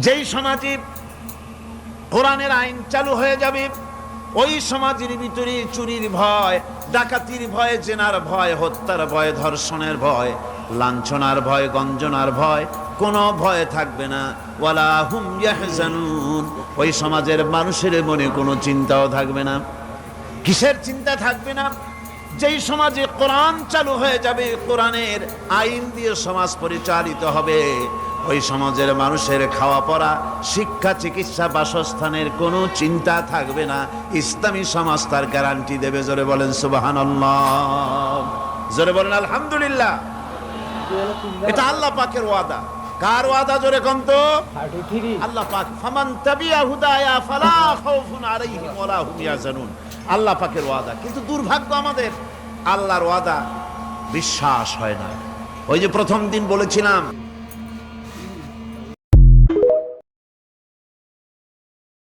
যেই সমাজে কোরআনের আইন চালু হয়ে যাবে, ওই সমাজের ভিতরে চুরির ভয়, ডাকাতির ভয়, জেনার ভয়, হত্যার ভয়, ধর্ষণের ভয়, লাঞ্ছনার ভয়, গঞ্জনার ভয়, কোনো ভয় থাকবে না। ওয়ালা হুম ইয়াহজানুন, ওই সমাজের মানুষের মনে কোনো চিন্তাও থাকবে না। কিসের চিন্তা থাকবে না? যেই সমাজে কোরআন চালু হয়ে যাবে, কোরআনের আইন দিয়ে সমাজ পরিচালিত হবে, ওই সমাজের মানুষের খাওয়া পড়া, শিক্ষা, চিকিৎসা, বাসস্থানের কোনো চিন্তা থাকবে না। ইসলামী সমাজ তার গ্যারান্টি দেবে। জোরে বলেন সুবহানাল্লাহ, জোরে বলেন আলহামদুলিল্লাহ। এটা আল্লাহ পাকের ওয়াদা। কার ওয়াদা? জোরে কোন তো? আল্লাহ পাক। ফামান তাবিয়া হুদায়া ফালা খাউফুন আলাইহিম ওয়ালা হুম ইয়াহজানুন, আল্লাহ পাকের ওয়াদা। কিন্তু দুর্ভাগ্য আমাদের, আল্লাহর ওয়াদা বিশ্বাস হয় না। ওই যে প্রথম দিন বলেছিলাম,